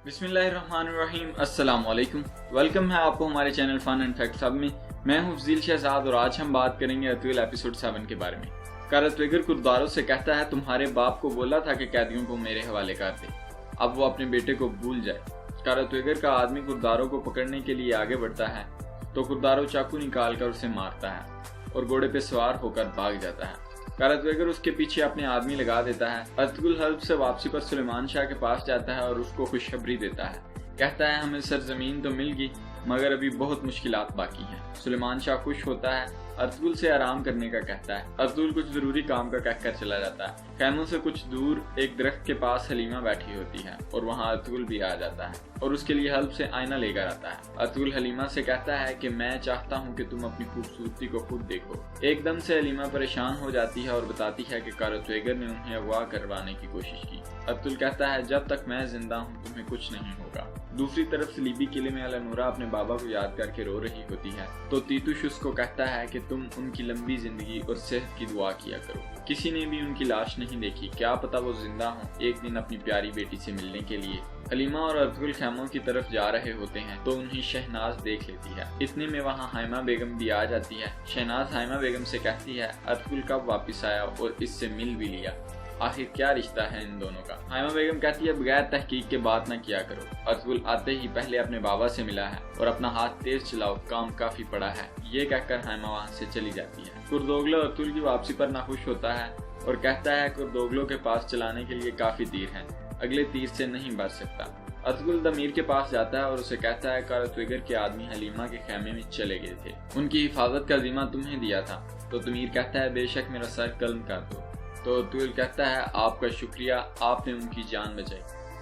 बिस्मिल्लाहिर्रहमानिर्रहीम। अस्सलाम वालेकुम। वेलकम है आपको हमारे चैनल फन एंड फैक्ट सब में। मैं हूं फजील शहजाद और आज हम बात करेंगे अतविल एपिसोड 7 के बारे में। कारतवेगर कुर्दारो से कहता है, तुम्हारे बाप को बोला था कि कैदियों को मेरे हवाले कर दे, अब वो अपने बेटे को भूल जाए। कारतवेगर का आदमी कुर्दारो को पकड़ने के लिए आगे बढ़ता है तो कुर्दारो चाकू निकाल कर उसे मारता है और घोड़े पे सवार होकर भाग जाता है। कारतवेगर उसके पीछे अपने आदमी लगा देता है। अर्तुगरुल हर्ब से वापसी पर सुलेमान शाह के पास जाता है और उसको खुशखबरी देता है। कहता है, हमें सरजमीन तो मिल गई मगर अभी बहुत मुश्किलात बाकी हैं। सुलेमान शाह खुश होता है, अर्तुगरुल से आराम करने का कहता है। अर्तुगरुल कुछ जरूरी काम का कहकर चला जाता है। खैमों से कुछ दूर एक दरख्त के पास हलीमा बैठी होती है और वहाँ अर्तुगरुल भी आ जाता है और उसके लिए हल्ब से आईना लेकर आता है। अर्तुगरुल हलीमा से कहता है कि मैं चाहता हूँ कि तुम अपनी खूबसूरती को खुद देखो। एकदम से हलीमा परेशान हो जाती है और बताती है कि कारतवेगर ने उन्हें अगवा करवाने की कोशिश की। अर्तुगरुल कहता है, जब तक मैं जिंदा हूँ तुम्हें कुछ नहीं होगा। दूसरी तरफ सलीबी किले में अलनूरा अपने बाबा को याद करके रो रही होती है तो तीतुश उसको कहता है कि तुम उनकी लंबी जिंदगी और सेहत की दुआ किया करो। किसी ने भी उनकी लाश नहीं देखी, क्या पता वो जिंदा हो एक दिन अपनी प्यारी बेटी से मिलने के लिए। हलीमा और अर्तुगरुल खैमों की तरफ जा रहे होते हैं तो उन्हें शहनाज देख लेती है। इतने में वहाँ हाइमा बेगम भी आ जाती है। शहनाज हाइमा बेगम से कहती है, अर्तुगरुल कब वापिस आया और इससे मिल भी लिया, आखिर क्या रिश्ता है इन दोनों का। हाइमा बेगम कहती है, बगैर तहकीक के बात न किया करो। अर्तुगरुल आते ही पहले अपने बाबा से मिला है और अपना हाथ तेज चलाओ, काम काफी पड़ा है। ये कहकर हाइमा वहाँ से चली जाती है। कुर्दोगलो अर्तुगरुल की वापसी पर नाखुश होता है और कहता है, कुर्दोगलो के पास चलाने के लिए काफी तीर हैं, अगले तीर से नहीं बच सकता। अर्तुगरुल दमीर के पास जाता है और उसे कहता है, कारतवेगर के आदमी हलीमा के खेमे में चले गए थे, उनकी हिफाजत का जिम्मा तुम्हें दिया था। तो दमीर कहता है, बेशक मेरा सर कलम कर दो। तो अर्तुगरुल कहता है, आपका शुक्रिया, आपने उनकी जान बचाई।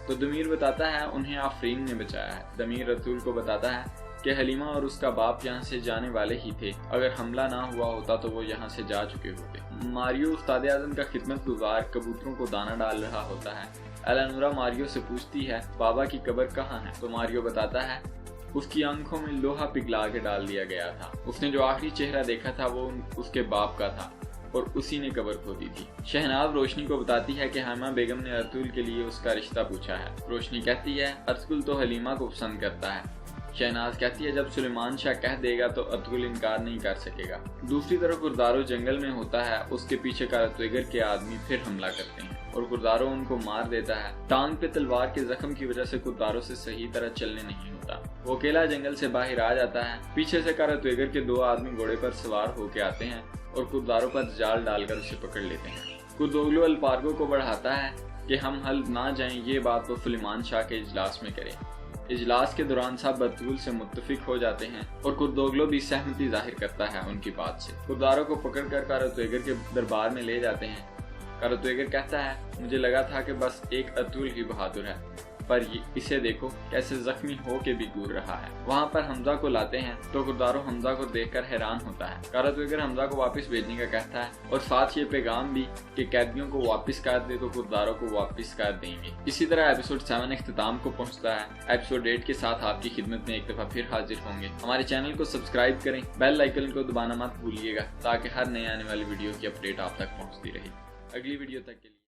तो दमीर बताता है, उन्हें आफरीन ने बचाया है। दमीर अर्तुगरुल को बताता है कि हलीमा और उसका बाप यहाँ से जाने वाले ही थे, अगर हमला ना हुआ होता तो वो यहाँ से जा चुके होते। मारियो उस्ताद आज़म का खिदमतगुजार कबूतरों को दाना डाल रहा होता है। अलनूरा मारियो से पूछती है, बाबा की कब्र कहाँ है? तो मारियो बताता है, उसकी आंखों में लोहा पिघला के डाल दिया गया था। उसने जो आखिरी चेहरा देखा था वो उसके बाप का था और उसी ने कब्र खोदी थी। शहनाज रोशनी को बताती है कि हाइमा बेगम ने अर्तुगरुल के लिए उसका रिश्ता पूछा है। रोशनी कहती है, अर्तुगरुल तो हलीमा को पसंद करता है। शहनाज कहती है, जब सुलेमान शाह कह देगा तो अर्तुगरुल इनकार नहीं कर सकेगा। दूसरी तरफ कुर्दारो जंगल में होता है। उसके पीछे कारतवेगर के आदमी फिर हमला करते हैं और कुर्दारो उनको मार देता है। टांग पे तलवार के जख्म की वजह से कुर्दारो से सही तरह चलने नहीं होता। वो अकेला जंगल से बाहर आ जाता है। पीछे से कारतवेगर के दो आदमी घोड़े पर सवार होके आते हैं और कुर्दारो पर जाल डालकर उसे पकड़ लेते हैं। कुर्दोगलो अल्पार्गो को बढ़ाता है कि हम हल्ब ना जाएं, ये बात वो सुलेमान शाह के इजलास में करें। इजलास के दौरान सब अर्तुगरुल से मुत्तफिक हो जाते हैं और कुर्दोगलो भी सहमति जाहिर करता है उनकी बात से। कुर्दारो को पकड़कर कारतवेगर के दरबार में ले जाते हैं। कारतवेगर कहता है, मुझे लगा था कि बस एक अर्तुगरुल ही बहादुर है, पर इसे देखो कैसे जख्मी हो के भी घूर रहा है। वहाँ पर हमजा को लाते हैं तो कुर्दारो हमजा को देखकर हैरान होता है। कारतवेगर हमजा को वापस भेजने का कहता है और साथ ये पैगाम भी कि कैदियों को वापस कर दे तो कुर्दारो को वापस कर देंगे। इसी तरह एपिसोड 7 इख्तिताम को पहुँचता है। एपिसोड 8 के साथ आपकी खिदमत में एक दफा फिर हाजिर होंगे। हमारे चैनल को सब्सक्राइब करें, बेल आइकन को दबाना मत भूलिएगा ताकि हर नए आने वाली वीडियो की अपडेट आप तक पहुँचती रहे। अगली वीडियो तक के लिए